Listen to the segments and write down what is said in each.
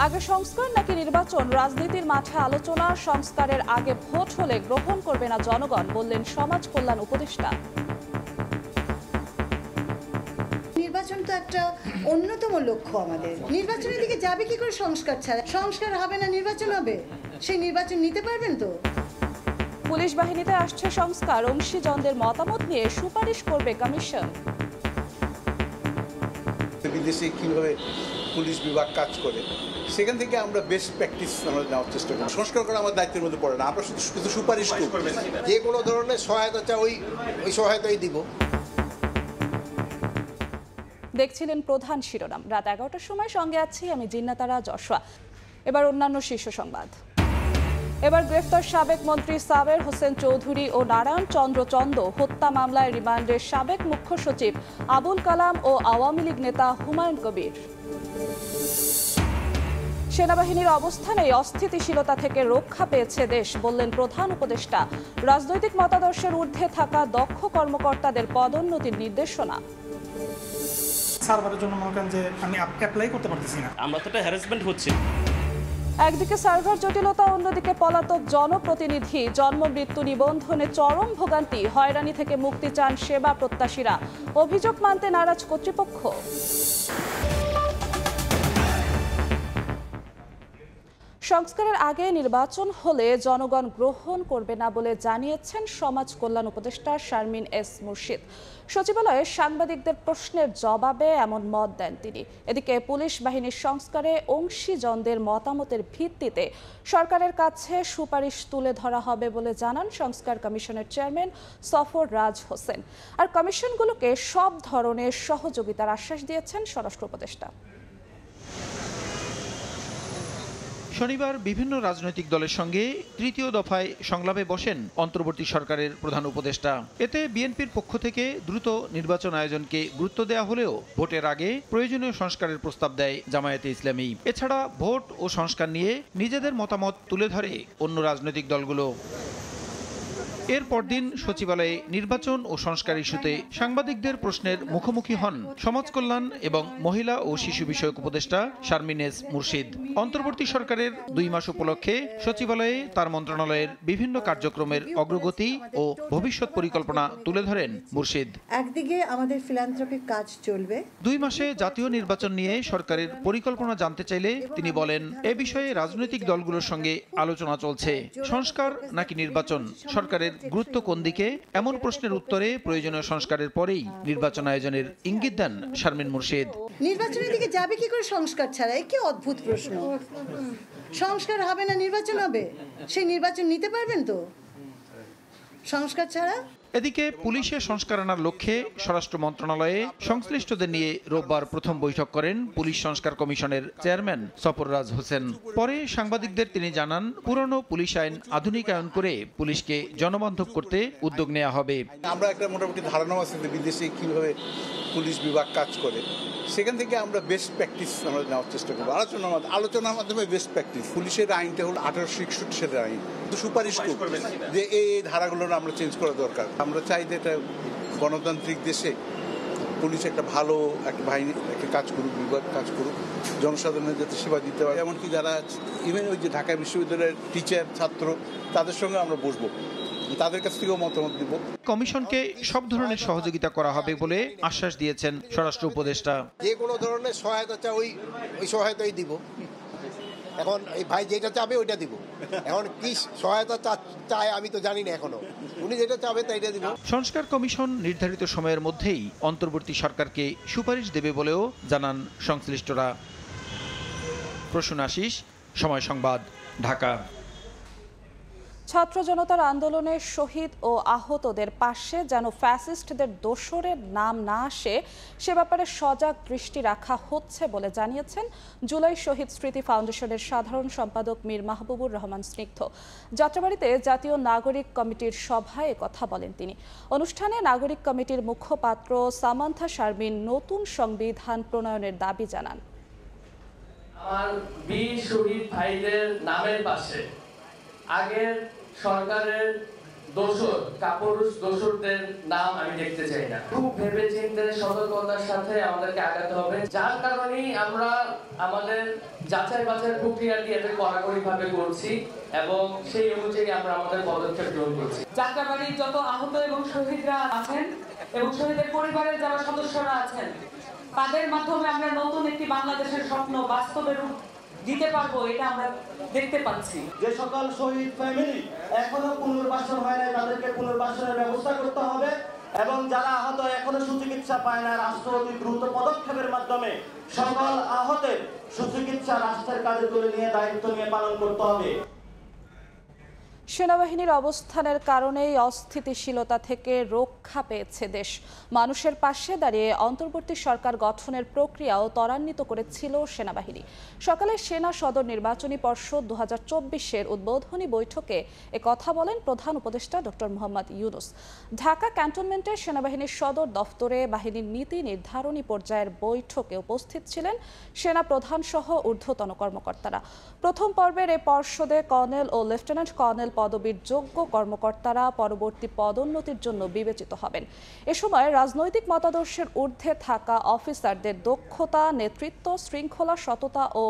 আগে সংস্কার নাকি নির্বাচন, রাজনীতির মাঠে আলোচনা। সংস্কারের আগে ভোট হলে গ্রহণ করবে না জনগণ, বললেন সমাজ কল্যাণ উপদেষ্টা। নির্বাচন তো একটা অন্যতম লক্ষ্য আমাদের। নির্বাচনের দিকে যাবে কি করে সংস্কার ছাড়া? সংস্কার হবে না, নির্বাচন হবে। সেই নির্বাচন নিতে পারবেন তো? পুলিশ বাহিনীতে আসছে সংস্কার, অংশীজনদের মতামত নিয়ে সুপারিশ করবে কমিশন। বিদেশে কিভাবে পুলিশ বিভাগ কাজ করে সেখান থেকে আমরা বেস্ট প্র্যাকটিস আমরা নেওয়ার চেষ্টা করি। সংস্কার করা আমার দায়িত্বের মধ্যে পড়ে না, আমরা শুধু সুপারিশ করব। যে কোনো ধরনের সহায়তা চাই ওই সহায়তাই দিব। দেখছিলেন প্রধান শিরোনাম। রাত 11টার সময় সঙ্গে আছি আমি জিন্নাতারা যশোয়া। এবার অন্যান্য শীর্ষ সংবাদ। এবার গ্রেফতার সাবেক মন্ত্রী সাবের হোসেন চৌধুরী ও নারায়ণ চন্দ্র চন্দ হত্যা মামলায় রিমান্ডে সাবেক মুখ্য সচিব আবুল কালাম ও আওয়ামী লীগ নেতা হুমায়ুন কবির। সেনাবাহিনীর অবস্থানেই অস্থিতিশীলতা থেকে রক্ষা পেয়েছে দেশ, বললেন প্রধান উপদেষ্টা। রাজনৈতিক মতাদর্শের ঊর্ধ্বে থাকা দক্ষ কর্মকর্তাদের পদোন্নতির নির্দেশনা। সার্ভারের জন্য মনে করেন যে আমি অ্যাপ্লাই করতে পারতেছি না, আমরা তো হ্যারাসমেন্ট হচ্ছে। একদিকে সার্ভার জটিলতা, অন্যদিকে পলাতক জনপ্রতিনিধি। জন্ম মৃত্যু নিবন্ধনে চরম ভোগান্তি, হয়রানি থেকে মুক্তি চান সেবা প্রত্যাশীরা। অভিযোগ মানতে নারাজ কর্তৃপক্ষ। সংস্কারের আগে নির্বাচন হলে জনগণ গ্রহণ করবে না বলে জানিয়েছেন সমাজ কল্যাণ উপদেষ্টা শারমিন এস মুর্শিদ। সচিবালয়ে সাংবাদিকদের প্রশ্নের জবাবে এমন মত দেন তিনি। এদিকে পুলিশ বাহিনীর সংস্কারে অংশীজনদের মতামতের ভিত্তিতে সরকারের কাছে সুপারিশ তুলে ধরা হবে বলে জানান সংস্কার কমিশনের চেয়ারম্যান সফর রাজ হোসেন। আর কমিশনগুলোকে সব ধরনের সহযোগিতার আশ্বাস দিয়েছেন স্বরাষ্ট্র উপদেষ্টা। শনিবার বিভিন্ন রাজনৈতিক দলের সঙ্গে তৃতীয় দফায় সংলাপে বসেন অন্তর্বর্তী সরকারের প্রধান উপদেষ্টা। এতে বিএনপির পক্ষ থেকে দ্রুত নির্বাচন আয়োজনকে গুরুত্ব দেওয়া হলেও ভোটের আগে প্রয়োজনীয় সংস্কারের প্রস্তাব দেয় জামায়াতে ইসলামী। এছাড়া ভোট ও সংস্কার নিয়ে নিজেদের মতামত তুলে ধরে অন্য রাজনৈতিক দলগুলো। এর পরদিন সচিবালয়ে নির্বাচন ও সংস্কার ইস্যুতে সাংবাদিকদের প্রশ্নের মুখোমুখি হন সমাজ কল্যাণ এবং মহিলা ও শিশু বিষয়ক উপদেষ্টা শারমিন এস মুর্শিদ। অন্তর্বর্তী সরকারের 2 মাস উপলক্ষে সচিবালয়ে তার মন্ত্রণালয়ের বিভিন্ন কার্যক্রমের অগ্রগতি ও ভবিষ্যৎ পরিকল্পনা তুলে ধরেন মুর্শিদ। একদিকে আমাদের ফিলান্থ্রপিক কাজ চলবে। 2 মাসে জাতীয় নির্বাচন নিয়ে সরকারের পরিকল্পনা জানতে চাইলে তিনি বলেন, এ বিষয়ে রাজনৈতিক দলগুলোর সঙ্গে আলোচনা চলছে। সংস্কার নাকি নির্বাচন, সরকারের গুরুত্ব কোন দিকে, এমন প্রশ্নের উত্তরে প্রয়োজনীয় সংস্কারের পরেই নির্বাচন আয়োজনের ইঙ্গিত দেন শারমিন মুর্শিদ। নির্বাচনের দিকে যাবে কি করে সংস্কার ছাড়া? এ কি অদ্ভুত প্রশ্ন। সংস্কার হবে না, নির্বাচন হবে। সেই নির্বাচন নিতে পারবেন তো সংস্কার ছাড়া? এদিকে পুলিশের সংস্কার আনার লক্ষ্যে স্বরাষ্ট্র মন্ত্রণালয়ে সংশ্লিষ্টদের নিয়ে রোববার প্রথম বৈঠক করেন পুলিশ সংস্কার কমিশনের চেয়ারম্যান সফর রাজ হোসেন। পরে সাংবাদিকদের তিনি জানান, পুরনো পুলিশ আইন আধুনিকায়ন করে পুলিশকে জনবান্ধব করতে উদ্যোগ নেওয়া হবে। আমরা একটা মোটামুটি ধারণা আছে যে বিদেশে কিভাবে পুলিশ বিভাগ কাজ করে সেখান থেকে আমরা বেস্ট প্র্যাকটিস আমরা নেওয়ার চেষ্টা করবো। আলোচনার মাধ্যমে বেস্ট প্র্যাকটিস। পুলিশের আইনটা হলো 1861 সালের আইন। সুপারিশ করবে যে এই ধারাগুলো আমরা চেঞ্জ করা দরকার। আমরা চাই যে এটা গণতান্ত্রিক দেশে পুলিশ একটা ভালো একটা বাহিনী একটা কাজ করুক, বিভাগ কাজ করুক, জনসাধারণের যাতে সেবা দিতে হয়। এমনকি যারা ইভেন ওই যে ঢাকা বিশ্ববিদ্যালয়ের টিচার ছাত্র তাদের সঙ্গে আমরা বসবো, তাদের কাছ থেকেও মতামত দিব। কমিশনকে সব ধরনের সহযোগিতা করা হবে বলে আশ্বাস দিয়েছেন স্বরাষ্ট্র উপদেষ্টা। যে কোনো ধরনের সহায়তা চাই ওই সহায়তাই দিব। এখন এই ভাই যেটা চাবে ওইটা দিব। এখন কি সহায়তা চায় আমি তো জানি না এখনো। উনি যেটা চাবে তাইটা দিব। সংস্কার কমিশন নির্ধারিত সময়ের মধ্যেই অন্তর্বর্তী সরকারকে সুপারিশ দেবে বলেও জানান সংশ্লিষ্টরা। প্রসূন আশিস, সময় সংবাদ, ঢাকা। ছাত্র জনতার আন্দোলনে শহীদ ও আহতদের পাশে যেন ফ্যাসিস্টদের দোসরের নাম না আসে সে ব্যাপারে সজাগ দৃষ্টি রাখা হচ্ছে বলে জানিয়েছেন জুলাই শহীদ স্মৃতি ফাউন্ডেশনের সাধারণ সম্পাদক মীর মাহবুবুর রহমান স্নিগ্ধ। যাত্রাবাড়িতে জাতীয় নাগরিক কমিটির সভায় কথা বলেন তিনি। অনুষ্ঠানে নাগরিক কমিটির মুখপাত্র সামান্থা শারমিন নতুন সংবিধান প্রণয়নের দাবি জানান। আমার বীর শহীদ ভাইদের নামের পাশে আগের সরকারের দোষর কাপুরুষ দোষরদের নাম আমি দেখতে চাই না। খুব ভেবেচিন্তে সতর্কতার সাথে আমাদেরকে আগাতে হবে, যার কারণেই আমরা আমাদের যাচাই বাছাই প্রক্রিয়া দিয়ে এটাকে কড়াকড়িভাবে করছি এবং সেই অনুযায়ী আমরা আমাদের পদক্ষেপ গ্রহণ করছি। যাত্রাবাড়ির যত আহত এবং শহীদরা আছেন এবং শহীদের পরিবারের যারা সদস্যরা আছেন, তাদের মাধ্যমে আমরা নতুন একটি বাংলাদেশের স্বপ্ন বাস্তবে রূপ দিতে পারবো, এটা আমরা দেখতে পাচ্ছি। যে সকল শহীদ ফ্যামিলি এখনো পুনর্বাসন হয় না, তাদেরকে পুনর্বাসনের ব্যবস্থা করতে হবে এবং যারা আহত এখনো সুচিকিৎসা পায় না, রাষ্ট্র অতি দ্রুত পদক্ষেপের মাধ্যমে সকল আহতের সুচিকিৎসা রাষ্ট্রের কাজে তুলে নিয়ে দায়িত্ব নিয়ে পালন করতে হবে। সেনাবাহিনীর অবস্থানের কারণেই অস্থিতিশীলতা থেকে রক্ষা পেয়েছে দেশ। মানুষের পাশে দাঁড়িয়ে অন্তর্বর্তী সরকার গঠনের প্রক্রিয়াও ত্বরান্বিত করেছিল সেনাবাহিনী। সকালে সেনা সদর নির্বাচনী পর্ষদ 2024-এর উদ্বোধনী বৈঠকে কথা বলেন প্রধান উপদেষ্টা ডক্টর মোহাম্মদ ইউনূস। ঢাকা ক্যান্টনমেন্টে সেনাবাহিনীর সদর দফতরে বাহিনীর নীতি নির্ধারণী পর্যায়ের বৈঠকে উপস্থিত ছিলেন সেনা প্রধান সহ ঊর্ধ্বতন কর্মকর্তারা। প্রথম পর্বের এই পর্ষদে কর্নেল ও লেফটেন্যান্ট কর্নেল পদবীর যোগ্য কর্মকর্তারা পরবর্তী পদোন্নতির জন্য বিবেচিত হবেন। এ সময় রাজনৈতিক মতাদর্শের ঊর্ধ্বে থাকা অফিসারদের দক্ষতা, নেতৃত্ব, শৃঙ্খলা, সততা ও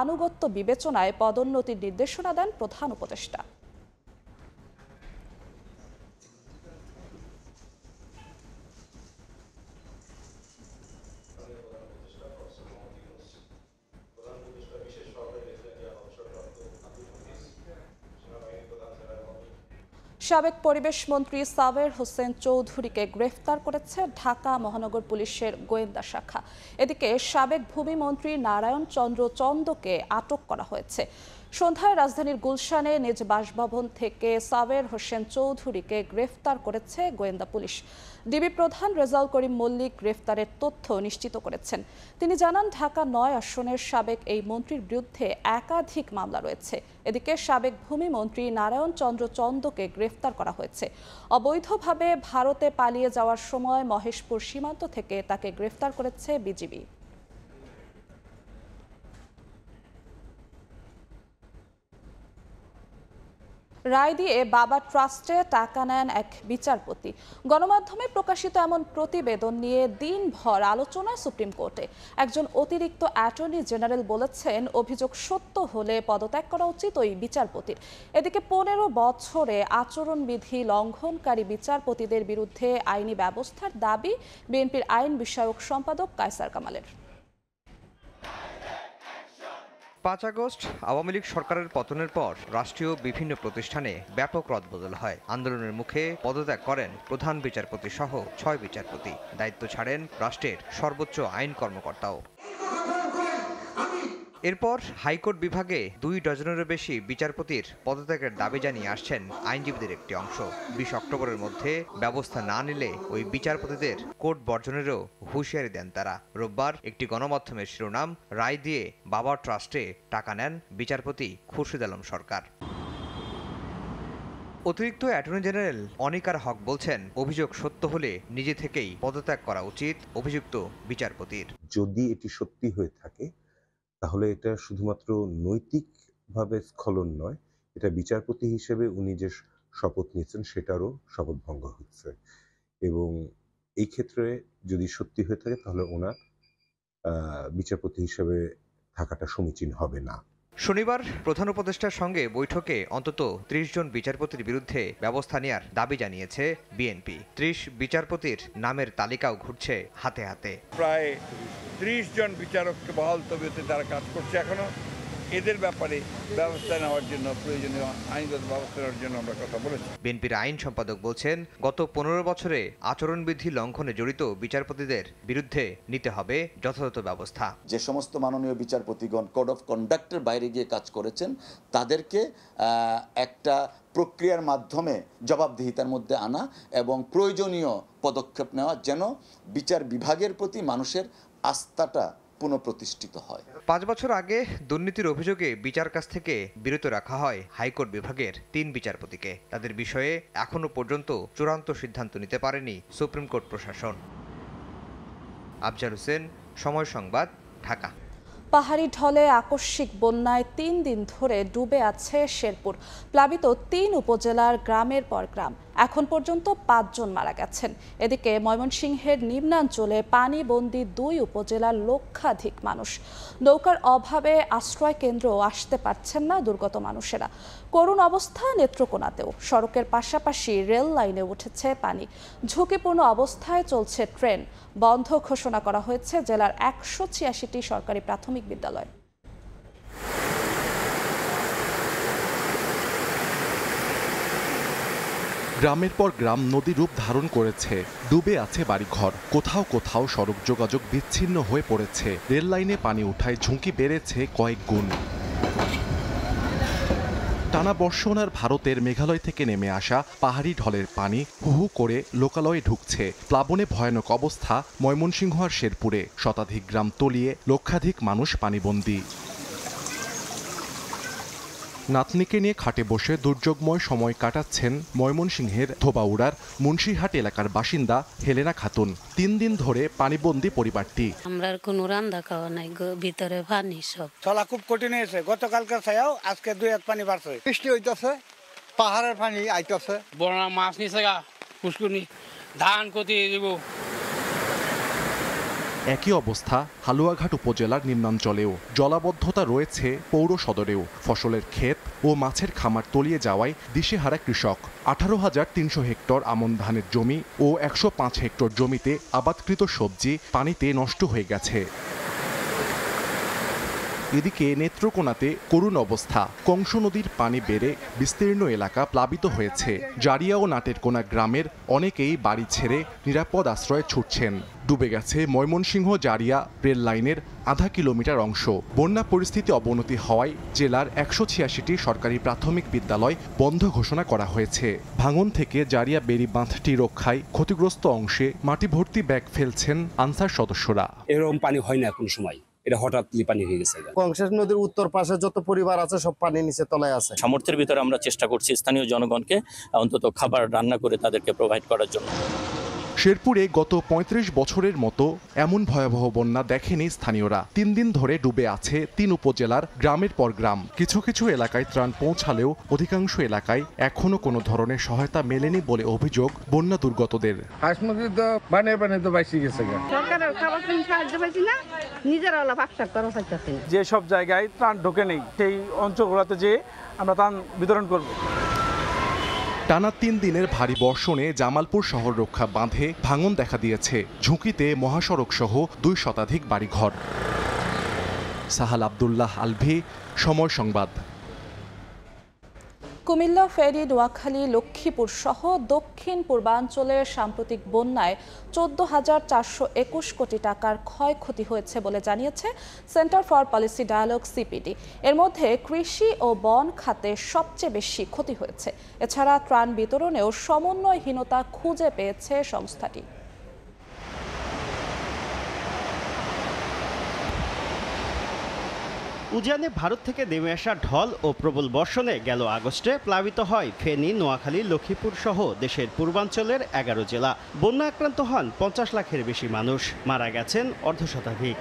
আনুগত্য বিবেচনায় পদোন্নতির নির্দেশনা দেন প্রধান উপদেষ্টা। সাবেক পরিবেশ মন্ত্রী সাবের হোসেন চৌধুরীকে গ্রেফতার করেছে ঢাকা মহানগর পুলিশের গোয়েন্দা শাখা। এদিকে সাবেক ভূমিমন্ত্রী নারায়ণ চন্দ্র চন্দকে আটক করা হয়েছে। সন্ধ্যায় রাজধানীর গুলশানে নিজ বাসভবন থেকে সাবের হোসেন চৌধুরীকে গ্রেফতার করেছে গোয়েন্দা পুলিশ। ডিবি প্রধান রেজাউল করিম মল্লিক গ্রেফতারের তথ্য নিশ্চিত করেছেন। তিনি জানান, ঢাকা ৯ আসনের সাবেক এই মন্ত্রীর বিরুদ্ধে একাধিক মামলা রয়েছে। এদিকে সাবেক ভূমিমন্ত্রী নারায়ণ চন্দ্র চন্দকে গ্রেফতার করা হয়েছে। অবৈধভাবে ভারতে পালিয়ে যাওয়ার সময় মহেশপুর সীমান্ত থেকে তাকে গ্রেফতার করেছে বিজিবি। রায় দিয়ে বাবা ট্রাস্টে টাকা নেন এক বিচারপতি। গণমাধ্যমে প্রকাশিত এমন প্রতিবেদন নিয়ে দিনভর আলোচনা সুপ্রিম কোর্টে। একজন অতিরিক্ত অ্যাটর্নি জেনারেল বলেছেন, অভিযোগ সত্য হলে পদত্যাগ করা উচিত ওই বিচারপতির। এদিকে 15 বছরে আচরণবিধি লঙ্ঘনকারী বিচারপতিদের বিরুদ্ধে আইনি ব্যবস্থার দাবি বিএনপির আইন বিষয়ক সম্পাদক কায়সার কামালের। 5 আগস্ট আওয়ামী লীগ সরকারের পতনের পর রাষ্ট্রীয় বিভিন্ন প্রতিষ্ঠানে ব্যাপক রদবদল হয়। আন্দোলনের মুখে পদত্যাগ করেন প্রধান বিচারপতি সহ 6 বিচারপতি। দায়িত্ব ছাড়েন রাষ্ট্রের সর্বোচ্চ আইন কর্মকর্তাও। এরপর হাইকোর্ট বিভাগে 2 ডজনেরও বেশি বিচারপতির পদত্যাগের দাবি জানিয়ে আসছেন আইনজীবীদের একটি অংশ। 20 অক্টোবরের মধ্যে ব্যবস্থা না নিলে ওই বিচারপতিদের কোর্ট বর্জনেরও হুঁশিয়ারি দেন তারা। রোববার একটি গণমাধ্যমের শিরোনাম, রায় দিয়ে বাবা ট্রাস্টে টাকা নেন বিচারপতি খুরশিদ আলম সরকার। অতিরিক্ত অ্যাটর্নি জেনারেল অনিকার হক বলছেন, অভিযোগ সত্য হলে নিজে থেকেই পদত্যাগ করা উচিত অভিযুক্ত বিচারপতির। যদি এটি সত্যি হয়ে থাকে তাহলে এটা শুধুমাত্র নৈতিকভাবে স্খলন নয়, এটা বিচারপতি হিসেবে উনি যে শপথ নিয়েছেন সেটারও শপথ ভঙ্গ হচ্ছে। এবং এই ক্ষেত্রে যদি সত্যি হয়ে থাকে তাহলে ওনার বিচারপতি হিসেবে থাকাটা সমীচীন হবে না। শনিবার প্রধান উপদেষ্টার সঙ্গে বৈঠকে অন্তত 30 জন বিচারপতির বিরুদ্ধে ব্যবস্থা নেওয়ার দাবি জানিয়েছে বিএনপি। 30 বিচারপতির নামের তালিকাও ঘুরছে হাতে হাতে। প্রায় 30 জন বিচারককে বহাল তবিয়তে তারা কাজ করছে এখনো। এদের ব্যাপারে ব্যবস্থা নেওয়ার জন্য, প্রয়োজনীয় আইনগত ব্যবস্থা নেওয়ার জন্য আমরা কথা বলেছি। বিএনপির আইন সম্পাদক বলছেন, গত 15 বছরে আচরণবিধি লঙ্ঘনে জড়িত বিচারপতিদের বিরুদ্ধে নিতে হবে যথাযথ ব্যবস্থা। যে সমস্ত মাননীয় বিচারপতিগণ কোড অফ কন্ডাক্টের বাইরে গিয়ে কাজ করেছেন তাদেরকে একটা প্রক্রিয়ার মাধ্যমে জবাবদিহিতার মধ্যে আনা এবং প্রয়োজনীয় পদক্ষেপ নেওয়া, যেন বিচার বিভাগের প্রতি মানুষের আস্থাটা পুনঃপ্রতিষ্ঠিত হয়। 5 বছর আগে দুর্নীতির অভিযোগে বিচার কাজ থেকে বিরত রাখা হয় হাইকোর্ট বিভাগের 3 বিচারপতিকে। তাদের বিষয়ে এখনো পর্যন্ত চূড়ান্ত সিদ্ধান্ত নিতে পারেনি সুপ্রিম কোর্ট প্রশাসন। আফজাল হোসেন, সময় সংবাদ, ঢাকা। পাহাড়ি ঢলে আকস্মিক বন্যায় 3 দিন ধরে ডুবে আছে শেরপুর। প্লাবিত 3 উপজেলার গ্রামের পর গ্রাম। এখন পর্যন্ত 5 জন মারা গেছেন। এদিকে ময়মনসিংহের নিম্নাঞ্চলে পানিবন্দী 2 উপজেলার লক্ষাধিক মানুষ। নৌকার অভাবে আশ্রয় কেন্দ্র আসতে পারছেন না দুর্গত মানুষেরা। করুণ অবস্থা নেত্রকোনাতেও। সড়কের পাশাপাশি রেল লাইনে উঠেছে পানি। ঝুঁকিপূর্ণ অবস্থায় চলছে ট্রেন। বন্ধ ঘোষণা করা হয়েছে জেলার 186টি সরকারি প্রাথমিক বিদ্যালয়। গ্রামের পর গ্রাম নদী রূপ ধারণ করেছে, ডুবে আছে বাড়িঘর, কোথাও কোথাও সড়ক যোগাযোগ বিচ্ছিন্ন হয়ে পড়েছে। রেল লাইনে পানি উঠায় ঝুঁকি বেড়েছে কয়েক গুণ। টানা বর্ষণ আর ভারতের মেঘালয় থেকে নেমে আসা পাহাড়ি ঢলের পানি হু হু করে লোকালয়ে ঢুকছে। প্লাবনে ভয়ানক অবস্থা ময়মনসিংহ আর শেরপুরে। শতাধিক গ্রাম তলিয়ে লক্ষাধিক মানুষ পানিবন্দী। নাতনিকে নিয়ে খাটে বসে দুর্যোগময় সময় কাটাচ্ছেন ময়মনসিংহের ধোবাউড়ার মুন্সিহাট এলাকার বাসিন্দা হেলেনা খাতুন। 3 দিন ধরে পানিবন্দী পরিবারটি। আমরা কোনো রান্না খাওয়া নাই, ভিতরে পানি সব। চলা খুব কঠিন হয়েছে। গতকালকার ছায়াও আজকে 2 হাত পানি বাড়ছে। বৃষ্টি হইতেছে, পাহাড়ের পানি আইতেছে। বড় মাছ নিছে গা, পুষ্কুনি ধান কতি দিব। একই অবস্থা হালুয়াঘাট উপজেলার নিম্নাঞ্চলেও। জলাবদ্ধতা রয়েছে পৌর সদরেও। ফসলের ক্ষেত ও মাছের খামার তলিয়ে যাওয়ায় দিশেহারা কৃষক। 18,300 হেক্টর আমন ধানের জমি ও 105 হেক্টর জমিতে আবাদকৃত সবজি পানিতে নষ্ট হয়ে গেছে। এদিকে নেত্রকোনাতে করুণ অবস্থা। কংস নদীর পানি বেড়ে বিস্তীর্ণ এলাকা প্লাবিত হয়েছে। জারিয়া ও নাটেরকোনা গ্রামের অনেকেই বাড়ি ছেড়ে নিরাপদ আশ্রয়ে ছুটছেন। ডুবে গেছে ময়মনসিংহ জারিয়া রেল লাইনের আধা কিলোমিটার অংশ। বন্যা পরিস্থিতি অবনতি হওয়ায় জেলার 186টি সরকারি প্রাথমিক বিদ্যালয় বন্ধ ঘোষণা করা হয়েছে। ভাঙন থেকে জারিয়া বেড়ি বাঁধটি রক্ষায় ক্ষতিগ্রস্ত অংশে মাটি ভর্তি ব্যাগ ফেলছেন আনসার সদস্যরা। এরকম পানি হয় না কোন সময়, এটা হঠাৎ পানি হয়ে গেছে। কংস নদীর উত্তর পাশে যত পরিবার আছে সব পানি নিচে তলায় আছে। সামর্থ্যের ভিতরে আমরা চেষ্টা করছি স্থানীয় জনগণকে অন্তত খাবার রান্না করে তাদেরকে প্রোভাইড করার জন্য। শেরপুরে গত 35 বছরের মতো এমন ভয়াবহ বন্যা দেখেনি স্থানীয়রা। 3 দিন ধরে ডুবে আছে 3 উপজেলার গ্রামের পর গ্রাম। কিছু কিছু এলাকায় ত্রাণ পৌঁছালেও অধিকাংশ এলাকায় এখনো কোনো ধরনের সহায়তা মেলেনি বলে অভিযোগ বন্যা দুর্গতদের। হাঁস মুরগি তো বানিয়ে তো বাইসে গেছে। সরকারের খাবার সাহায্য পাইছি না, নিজেরা ভাগসাক করা চাইতেছি। যে সব জায়গায় ত্রাণ ঢোকে নেই সেই অঞ্চলগুলোতে যে আমরা ত্রাণ বিতরণ করব। টানা 3 দিনের ভারী বর্ষণে জামালপুর শহর রক্ষা বাঁধে ভাঙন দেখা দিয়েছে। ঝুঁকিতে মহাসড়ক সহ 2 শতাধিক বাড়িঘর। সাহাল আব্দুল্লাহ আলভি, সময় সংবাদ। কুমিল্লা, ফেনী, নোয়াখালী, লক্ষ্মীপুর সহ দক্ষিণ পূর্বাঞ্চলের সাম্প্রতিক বন্যায় 14,421 কোটি টাকার ক্ষয়ক্ষতি হয়েছে বলে জানিয়েছে centre for policy dialogue CPD. এর মধ্যে কৃষি ও বন খাতে সবচেয়ে বেশি ক্ষতি হয়েছে। এছাড়া ত্রাণ বিতরণেও সমন্বয়হীনতা খুঁজে পেয়েছে সংস্থাটি। উজানে ভারত থেকে নেমে আসা ঢল ও প্রবল বর্ষণে গেল আগস্টে প্লাবিত হয় ফেনী, নোয়াখালী, লক্ষ্মীপুর সহ দেশের পূর্বাঞ্চলের 11 জেলা। বন্যা আক্রান্ত হন 50 লাখের বেশি মানুষ, মারা গেছেন অর্ধশতাধিক।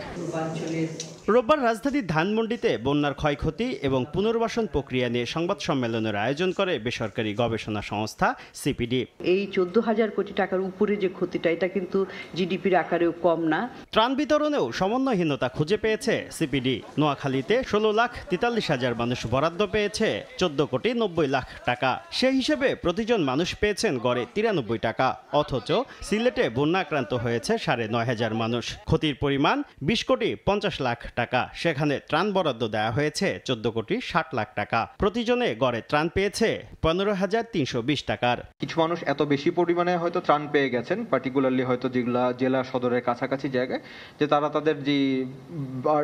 রোববার রাজধানীর ধানমন্ডিতে বন্যার ক্ষয়ক্ষতি এবং পুনর্বাসন প্রক্রিয়া নিয়ে সংবাদ সম্মেলনের আয়োজন করে বেসরকারি গবেষণা সংস্থা সিপিডি। এই 14,000 কোটি টাকার উপরে যে ক্ষতিটা, এটা কিন্তু জিডিপির আকারেও কম না। ত্রাণ বিতরণেও সমন্বয়হীনতা খুঁজে পেয়েছে সিপিডি। নোয়াখালীতে 16,43,000 মানুষ বরাদ্দ পেয়েছে 14,90 লাখ টাকা। সেই হিসেবে প্রতিজন মানুষ পেয়েছেন গড়ে 93 টাকা। অথচ সিলেটে বন্যা আক্রান্ত হয়েছে 9,500 মানুষ। ক্ষতির পরিমাণ 20,50 লাখ টাকা। সেখানে ত্রাণ বরাদ্দ দেওয়া হয়েছে 14,60 লাখ টাকা। প্রতিজনে গড়ে ত্রাণ পেয়েছে 15,320 টাকার। কিছু মানুষ এত বেশি পরিমাণে হয়তো ত্রাণ পেয়ে গেছেন, পার্টিকুলারলি হয়তো যেগুলা জেলা সদরের কাছাকাছি জায়গায়, যে তারা তাদের যে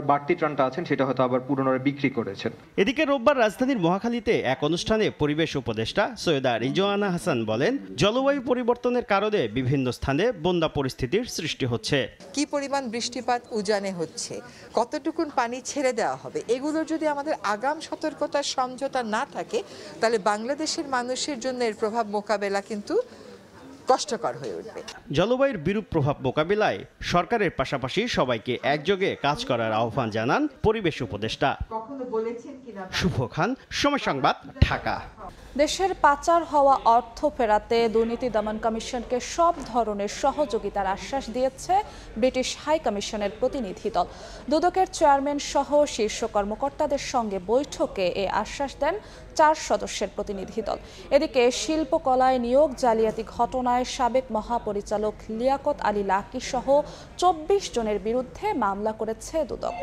বাড়তি ত্রাণটা আছেন সেটা হয়তো আবার পুনরায় বিক্রি করেছেন। এদিকে রোববার রাজধানীর মহাখালীতে এক অনুষ্ঠানে পরিবেশ উপদেষ্টা সৈয়দা রিজওয়ানা হাসান বলেন, জলবায়ু পরিবর্তনের কারণে বিভিন্ন স্থানে বন্যা পরিস্থিতির সৃষ্টি হচ্ছে। কি পরিমাণ বৃষ্টিপাত উজানে হচ্ছে, কতটুকুন পানি ছেড়ে দেওয়া হবে, এগুলোর যদি আমাদের আগাম সতর্কতার সমঝোতা না থাকে তাহলে বাংলাদেশের মানুষের জন্য এর প্রভাব মোকাবেলা কিন্তু কষ্টকর হয়ে উঠবে। জলবায়ুর বিরূপ প্রভাব মোকাবিলায় সরকারের পাশাপাশি সবাইকে একযোগে কাজ করার আহ্বান জানান পরিবেশ উপদেষ্টা। শুভ খান, সময় সংবাদ, ঢাকা। দেশের পাচার হওয়া অর্থ ফেরাতে দুর্নীতি দমন কমিশনকে সব ধরনের সহযোগিতার আশ্বাস দিয়েছে ব্রিটিশ হাই কমিশনের প্রতিনিধি দল। দুদকের চেয়ারম্যান সহ শীর্ষ কর্মকর্তাদের সঙ্গে বৈঠকে এ আশ্বাস দেন 4 সদস্যের প্রতিনিধি দল। এদিকে শিল্পকলায় নিয়োগ জালিয়াতি ঘটনায় সাবেক মহাপরিচালক লিয়াকত আলী লাকি সহ 24 জনের বিরুদ্ধে মামলা করেছে দুদক।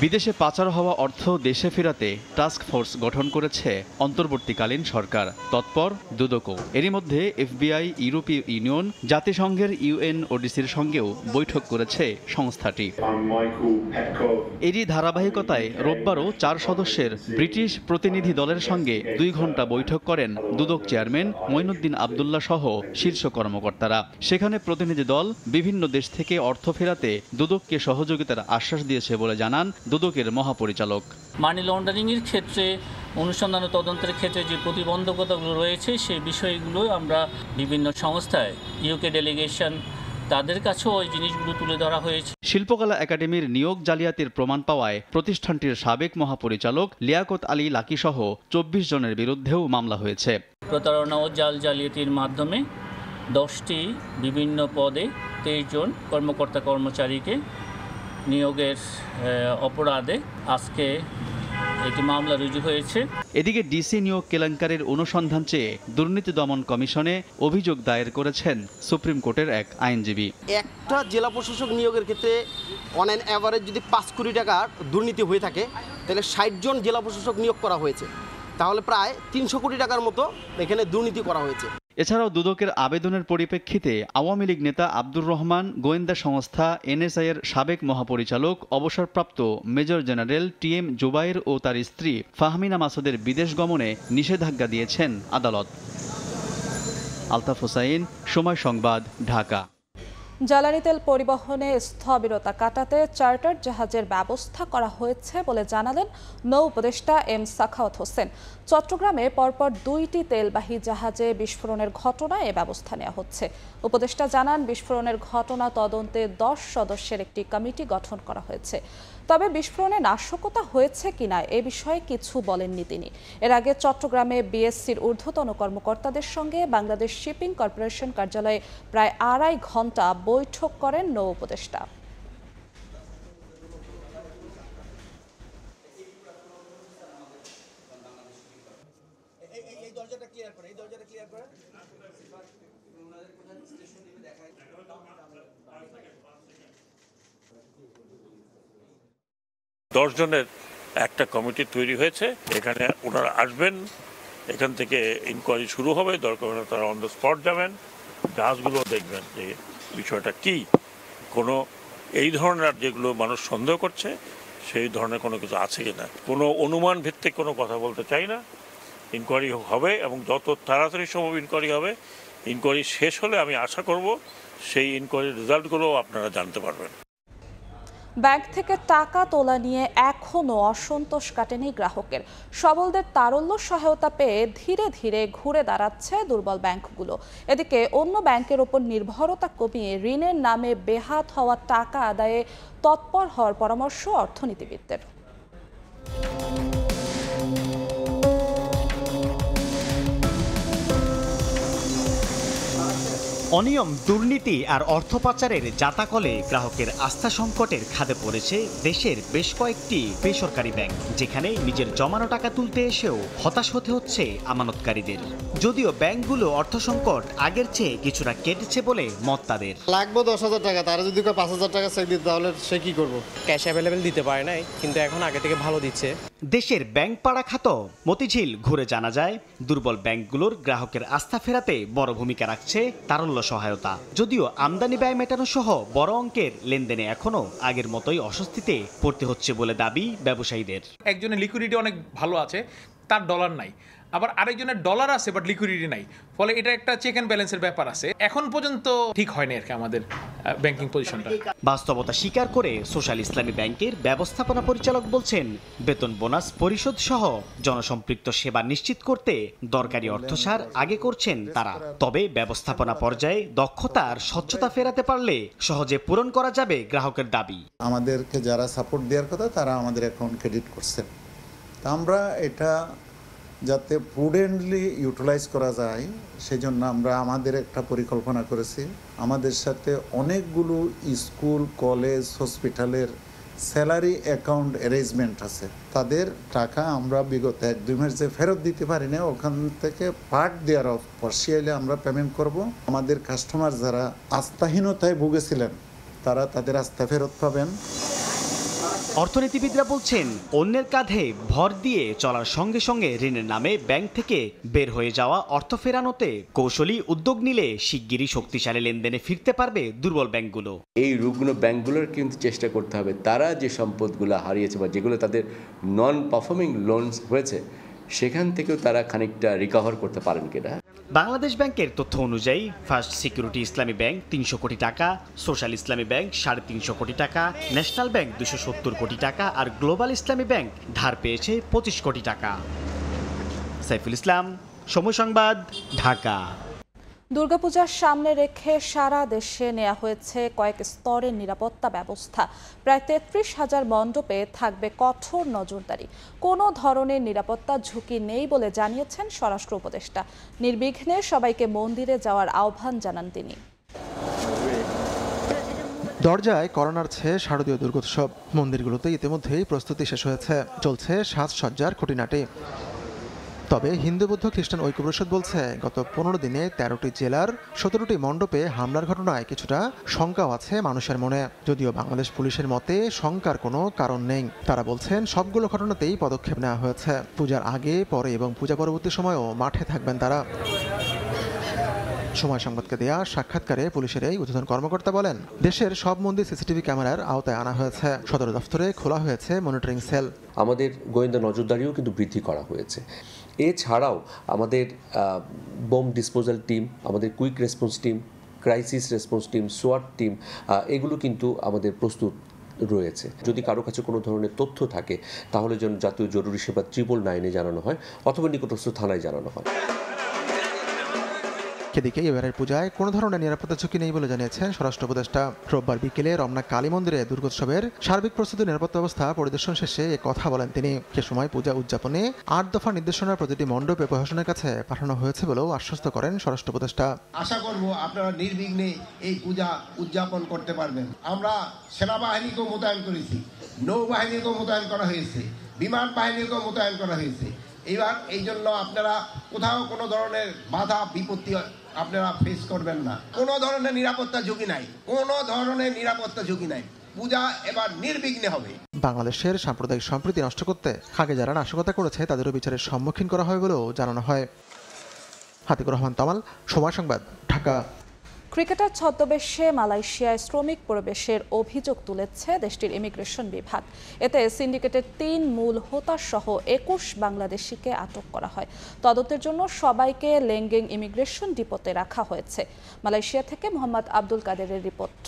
বিদেশে পাচার হওয়া অর্থ দেশে ফেরাতে টাস্ক ফোর্স গঠন করেছে অন্তর্বর্তীকালীন সরকার, তৎপর দুদকও। এরই মধ্যে এফবিআই, ইউরোপীয় ইউনিয়ন, জাতিসংঘের ইউএনওডিসির সঙ্গেও বৈঠক করেছে সংস্থাটি। এরই ধারাবাহিকতায় রোববারও 4 সদস্যের ব্রিটিশ প্রতিনিধি দলের সঙ্গে 2 ঘণ্টা বৈঠক করেন দুদক চেয়ারম্যান মঈনুদ্দিন আবদুল্লাহ সহ শীর্ষ কর্মকর্তারা। সেখানে প্রতিনিধি দল বিভিন্ন দেশ থেকে অর্থ ফেরাতে দুদককে সহযোগিতার আশ্বাস দিয়েছে বলে জানান দুদকের মহাপরিচালক। মানি লন্ডারিংয়ের ক্ষেত্রে, অনুসন্ধান ও তদন্তের ক্ষেত্রে যে প্রতিবন্ধকতাগুলো রয়েছে সেই বিষয়গুলো আমরা বিভিন্ন সংস্থায়, ইউকে ডেলিগেশন, তাদের কাছেও ওই জিনিসগুলো তুলে ধরা হয়েছে। শিল্পকলা একাডেমির নিয়োগ জালিয়াতির প্রমাণ পাওয়ায় প্রতিষ্ঠানটির সাবেক মহাপরিচালক লিয়াকত আলী লাকি সহ 24 জনের বিরুদ্ধেও মামলা হয়েছে। প্রতারণা ও জাল জালিয়াতির মাধ্যমে 10টি বিভিন্ন পদে 23 জন কর্মকর্তা কর্মচারীকে নিয়োগের অপরাধে আজকে একটি মামলা রুজু হয়েছে। এদিকে ডিসি নিয়োগ কেলেঙ্কারির অনুসন্ধান চেয়ে দুর্নীতি দমন কমিশনে অভিযোগ দায়ের করেছেন সুপ্রিম কোর্টের এক আইনজীবী। একটা জেলা প্রশাসক নিয়োগের ক্ষেত্রে অন অ্যান অ্যাভারেজ যদি 5 কোটি টাকার দুর্নীতি হয়ে থাকে, তাহলে 60 জন জেলা প্রশাসক নিয়োগ করা হয়েছে, তাহলে প্রায় 300 কোটি টাকার মতো এখানে দুর্নীতি করা হয়েছে। এছাড়াও দুদকের আবেদনের পরিপ্রেক্ষিতে আওয়ামী লীগ নেতা আব্দুর রহমান, গোয়েন্দা সংস্থা এনএসআই এর সাবেক মহাপরিচালক অবসরপ্রাপ্ত মেজর জেনারেল টিএম জুবাইর ও তার স্ত্রী ফাহমিনা মাসুদের বিদেশ গমনে নিষেধাজ্ঞা দিয়েছেন আদালত। আলতাফ হোসাইন, সময় সংবাদ, ঢাকা। জ্বালানি তেল পরিবহনে স্থবিরতা কাটাতে চার্টার জাহাজের ব্যবস্থা করা হয়েছে বলে জানালেন নৌ উপদেষ্টা এম সাখাওয়াত হোসেন। চট্টগ্রামে পরপর 2টি তেলবাহী জাহাজে বিস্ফোরণের ঘটনায় এ ব্যবস্থা নেওয়া হচ্ছে। উপদেষ্টা জানান, বিস্ফোরণের ঘটনা তদন্তে 10 সদস্যের একটি কমিটি গঠন করা হয়েছে। তবে বিস্ফোরণে নাশকতা হয়েছে কিনা এ বিষয়ে কিছু বলেননি তিনি। এর আগে চট্টগ্রামে বিএসসির ঊর্ধ্বতন কর্মকর্তাদের সঙ্গে বাংলাদেশ শিপিং কর্পোরেশন কার্যালয়ে প্রায় 2.5 ঘণ্টা বৈঠক করেন নৌ উপদেষ্টা। দশ জনের একটা কমিটি তৈরি হয়েছে, এখানে ওনারা আসবেন, এখান থেকে ইনকোয়ারি শুরু হবে, দরকার হলে তারা অন দ্য স্পট যাবেন, জাহাজগুলো দেখবেন যে বিষয়টা কি, কোনো এই ধরনের যেগুলো মানুষ সন্দেহ করছে সেই ধরনের কোনো কিছু আছে কিনা। কোনো অনুমান ভিত্তিক কোনো কথা বলতে চাই না। ইনকোয়ারি হবে এবং যত তাড়াতাড়ি সম্ভব ইনকোয়ারি হবে। ইনকোয়ারি শেষ হলে আমি আশা করব সেই ইনকোয়ারির রেজাল্টগুলো আপনারা জানতে পারবেন। ব্যাংক থেকে টাকা তোলা নিয়ে এখনও অসন্তোষ কাটেনি গ্রাহকের। সবলদের তারল্য সহায়তা পেয়ে ধীরে ধীরে ঘুরে দাঁড়াচ্ছে দুর্বল ব্যাংকগুলো। এদিকে অন্য ব্যাংকের ওপর নির্ভরতা কমিয়ে ঋণের নামে বেহাত হওয়া টাকা আদায়ে তৎপর হওয়ার পরামর্শ অর্থনীতিবিদদের। অনিয়ম, দুর্নীতি আর অর্থ পাচারের জাতাকলে গ্রাহকের আস্থা সংকটের খাদে পড়েছে দেশের বেশ কয়েকটি বেসরকারি ব্যাংক, যেখানে নিজের জমানো টাকা তুলতে এসেও হতাশ হতে হচ্ছে আমানতকারীদের। যদিও ব্যাংকগুলো অর্থ সংকট আগের চেয়ে কিছুটা কেটেছে বলে মত তাদের। লাগবে 10,000 টাকা, তারা যদি 5,000 টাকা চেক দিতে তাহলে সে কি করবো? ক্যাশ অ্যাভেলেবেল দিতে পারে নাই, কিন্তু এখন আগে থেকে ভালো দিচ্ছে। দেশের ব্যাংক পাড়া খাত মতিঝিল ঘুরে জানা যায়, দুর্বল ব্যাংকগুলোর গ্রাহকের আস্থা ফেরাতে বড় ভূমিকা রাখছে তারল্য সহায়তা। যদিও আমদানি ব্যয় মেটানো সহ বড় অঙ্কের লেনদেনে এখনো আগের মতোই অস্বস্তিতে পড়তে হচ্ছে বলে দাবি ব্যবসায়ীদের। একজনের লিকুইডিটি অনেক ভালো আছে, তার ডলার নাই, আবার আরেকজনের ডলার আছে বাট লিকুইডিটি নাই, ফলে এটা একটা চেক অ্যান্ড ব্যালেন্সের ব্যাপার আছে। এখন পর্যন্ত ঠিক হয়নি আর কি আমাদের ব্যাংকিং পজিশনটা। বাস্তবতা স্বীকার করে সোশ্যাল ইসলামী ব্যাংকের ব্যবস্থাপনা পরিচালক বলছেন, বেতন বোনাস পরিশোধ সহ জনসম্পৃক্ত সেবা নিশ্চিত করতে দরকারি অর্থসার আগে করছেন তারা। তবে ব্যবস্থাপনা পর্যায়ে দক্ষতা আর স্বচ্ছতা ফেরাতে পারলে সহজে পূরণ করা যাবে গ্রাহকের দাবি। আমাদেরকে যারা সাপোর্ট দেওয়ার কথা তারা আমাদের অ্যাকাউন্ট ক্রেডিট করছেন, তা আমরা এটা যাতে প্রুডেন্টলি ইউটিলাইজ করা যায় সেজন্য আমরা আমাদের একটা পরিকল্পনা করেছি। আমাদের সাথে অনেকগুলো স্কুল, কলেজ, হসপিটালের স্যালারি অ্যাকাউন্ট অ্যারেঞ্জমেন্ট আছে, তাদের টাকা আমরা বিগত 1-2 মাস যে ফেরত দিতে পারি না ওখান থেকে পার্ট দেওয়ার অফ পার্সিয়ালি আমরা পেমেন্ট করব। আমাদের কাস্টমার যারা আস্থাহীনতায় ভুগেছিলেন তারা তাদের আস্থা ফেরত পাবেন। অর্থনীতিবিদরা বলছেন, অন্যের কাঁধে ভর দিয়ে চলার সঙ্গে সঙ্গে ঋণের নামে ব্যাংক থেকে বের হয়ে যাওয়া অর্থ ফেরানোতে কৌশলী উদ্যোগ নিলে শিগগিরই শক্তিশালী লেনদেনে ফিরতে পারবে দুর্বল ব্যাংকগুলো। এই রুগ্ন ব্যাংকগুলোর কিন্তু চেষ্টা করতে হবে তারা যে সম্পদগুলো হারিয়েছে বা যেগুলো তাদের নন পারফর্মিং লোনস হয়েছে সেখান থেকেও তারা খানিকটা রিকভার করতে পারেন কিনা। বাংলাদেশ ব্যাংকের তথ্য অনুযায়ী ফার্স্ট সিকিউরিটি ইসলামী ব্যাংক 300 কোটি টাকা, সোশ্যাল ইসলামী ব্যাংক 350 কোটি টাকা, ন্যাশনাল ব্যাংক 270 কোটি টাকা আর গ্লোবাল ইসলামী ব্যাংক ধার পেয়েছে 25 কোটি টাকা। সাইফুল ইসলাম, সময় সংবাদ, ঢাকা। দুর্গাপূজার সামনে রেখে সারা দেশে নেওয়া হয়েছে কয়েক স্তরের নিরাপত্তা ব্যবস্থা। প্রায় 33,000 মণ্ডপে থাকবে কঠোর নজরদারি। কোনো ধরনের নিরাপত্তা ঝুঁকি নেই বলে জানিয়েছেন স্বরাষ্ট্র উপদেষ্টা। নির্বিঘ্নে সবাইকে মন্দিরে যাওয়ার আহ্বান জানান তিনি। দরজায় করোনার চেয়ে শারদীয় দুর্গোৎসব। মন্দিরগুলোতে ইতিমধ্যেই প্রস্তুতি শেষ হয়েছে, চলছে সাজসজ্জার খুঁটিনাটি। তবে হিন্দু বৌদ্ধ খ্রিস্টান ঐক্য পরিষদ বলছে, গত 15 দিনে 13টি জেলার 17টি মণ্ডপে হামলার ঘটনায় কিছুটা শঙ্কাও আছে মানুষের মনে। যদিও বাংলাদেশ পুলিশের মতে শঙ্কার কোনো কারণ নেই। তারা বলছেন, সবগুলো ঘটনাতেই পদক্ষেপ নেওয়া হয়েছে। পূজার আগে, পরে এবং পূজা পরবর্তী সময়েও মাঠে থাকবেন তারা। সময় সংবাদকে দেয়া সাক্ষাৎকারে পুলিশের এই ঊর্ধ্বতন কর্মকর্তা বলেন, দেশের সব মন্দির সিসিটিভি ক্যামেরার আওতায় আনা হয়েছে। সদর দফতরে খোলা হয়েছে মনিটরিং সেল। আমাদের গোয়েন্দা নজরদারিও কিন্তু বৃদ্ধি করা হয়েছে। এছাড়াও আমাদের বোম ডিসপোজাল টিম, আমাদের quick response team, crisis response team, সোয়াট টিম, এগুলো কিন্তু আমাদের প্রস্তুত রয়েছে। যদি কারো কাছে কোনো ধরনের তথ্য থাকে তাহলে যেন জাতীয় জরুরি সেবা 999-এ জানানো হয় অথবা নিকটস্থ থানায় জানানো হয়। এদিকে এবারের পূজায় কোনো ধরনের নিরাপত্তা ঝুঁকি নেই বলে জানিয়েছেন স্বরাষ্ট্র উপদেষ্টা। রোববার বিকেলে রমনা কালী মন্দিরে দুর্গোৎসবের সার্বিক প্রস্তুতি নিরাপত্তা ব্যবস্থা পরিদর্শন শেষে এ কথা বলেন তিনি। সে সময় পূজা উদযাপনে 8 দফা নির্দেশনা প্রতিটি মণ্ডপে প্রশাসনের কাছে পাঠানো হয়েছে বলেও আশ্বস্ত করেন স্বরাষ্ট্র উপদেষ্টা। আশা করব আপনারা নির্বিঘ্নে এই পূজা উদযাপন করতে পারবেন। আমরা সেনাবাহিনীকেও মোতায়েন করেছি, নৌবাহিনীকেও মোতায়েন করা হয়েছে, বিমান বাহিনীকেও মোতায়েন করা হয়েছে। এবার এই জন্য আপনারা কোথাও কোনো ধরনের বাধা বিপত্তি আপনারা ফেস করবেন না। কোনো ধরনের নিরাপত্তা ঝুঁকি নাই, কোনো ধরনের নিরাপত্তা ঝুঁকি নাই। পূজা এবার নির্বিঘ্নে হবে। বাংলাদেশের সাম্প্রদায়িক সম্প্রীতি নষ্ট করতে আগে যারা নাশকতা করেছে তাদেরও বিচারের সম্মুখীন করা হয় বলেও জানানো হয়। হাতিকুর রহমান তামাল, সময় সংবাদ, ঢাকা। ক্রিকেটার ছদ্মবেশে মালয়েশিয়ায় শ্রমিক প্রবেশের অভিযোগ তুলেছে দেশটির ইমিগ্রেশন বিভাগ। এতে সিন্ডিকেটের 3 মূল হোতা সহ 21 বাংলাদেশিকে আটক করা হয়। তদন্তের জন্য সবাইকে লেঙ্গেং ইমিগ্রেশন ডিপোতে রাখা হয়েছে। মালয়েশিয়া থেকে মোহাম্মদ আব্দুল কাদেরের রিপোর্ট।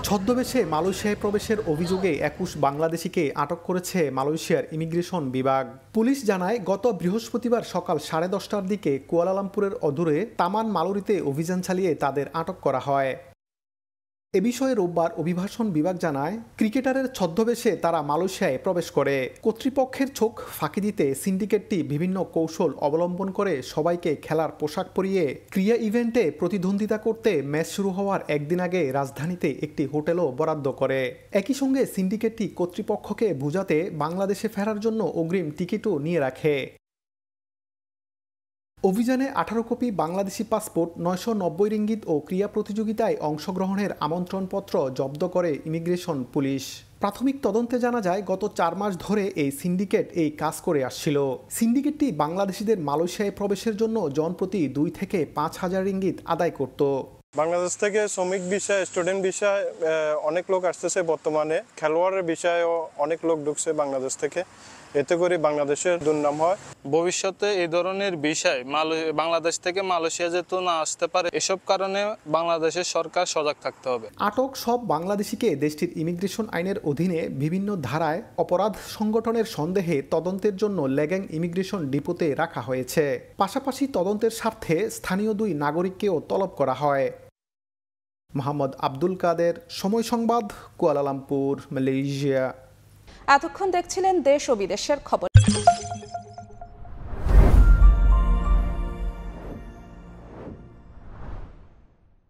ছদ্মবেশে মালয়েশিয়ায় প্রবেশের অভিযোগে 21 বাংলাদেশিকে আটক করেছে মালয়েশিয়ার ইমিগ্রেশন বিভাগ। পুলিশ জানায়, গত বৃহস্পতিবার সকাল 10:30টার দিকে কুয়ালালামপুরের অদূরে তামান মালুরিতে অভিযান চালিয়ে তাদের আটক করা হয়। এ বিষয়ে রোববার অভিবাসন বিভাগ জানায়, ক্রিকেটারের ছদ্মবেশে তারা মালয়েশিয়ায় প্রবেশ করে। কর্তৃপক্ষের চোখ ফাঁকি দিতে সিন্ডিকেটটি বিভিন্ন কৌশল অবলম্বন করে সবাইকে খেলার পোশাক পরিয়ে ক্রীড়া ইভেন্টে প্রতিদ্বন্দ্বিতা করতে ম্যাচ শুরু হওয়ার একদিন আগে রাজধানীতে একটি হোটেলও বরাদ্দ করে। একই সঙ্গে সিন্ডিকেটটি কর্তৃপক্ষকে বোঝাতে বাংলাদেশে ফেরার জন্য অগ্রিম টিকিটও নিয়ে রাখে। অভিযানে 18 কপি বাংলাদেশি পাসপোর্ট, 990 রিঙ্গিত ও ক্রীড়া প্রতিযোগিতায় অংশগ্রহণের আমন্ত্রণপত্র জব্দ করে ইমিগ্রেশন পুলিশ। প্রাথমিক তদন্তে জানা যায়, গত 4 মাস ধরে এই সিন্ডিকেট এই কাজ করে আসছিল। সিন্ডিকেটটি বাংলাদেশিদের মালয়েশিয়ায় প্রবেশের জন্য জনপ্রতি 2 থেকে 5,000 রিঙ্গিত আদায় করত। বাংলাদেশ থেকে শ্রমিক বিষয়, স্টুডেন্ট বিষয় অনেক লোক আসতেছে। বর্তমানে খেলোয়াড়ের বিষয়েও অনেক লোক ঢুকছে বাংলাদেশ থেকে। এতে করে বাংলাদেশের দুর্নাম হয়। ভবিষ্যতে এই ধরনের বিষয় বাংলাদেশ থেকে মালয়েশিয়া যেহেতু না আসতে পারে, এসব কারণে বাংলাদেশের সরকার সজাগ থাকতে হবে। আটক সব বাংলাদেশিকে দেশটির ইমিগ্রেশন আইনের অধীনে বিভিন্ন ধারায় অপরাধ সংগঠনের সন্দেহে তদন্তের জন্য লেগ্যাং ইমিগ্রেশন ডিপোতে রাখা হয়েছে। পাশাপাশি তদন্তের স্বার্থে স্থানীয় 2 নাগরিককেও তলব করা হয়। মোহাম্মদ আব্দুল কাদের, সময় সংবাদ, কুয়ালালামপুর, মালয়েশিয়া। এতক্ষণ দেখছিলেন দেশ ও বিদেশের খবর।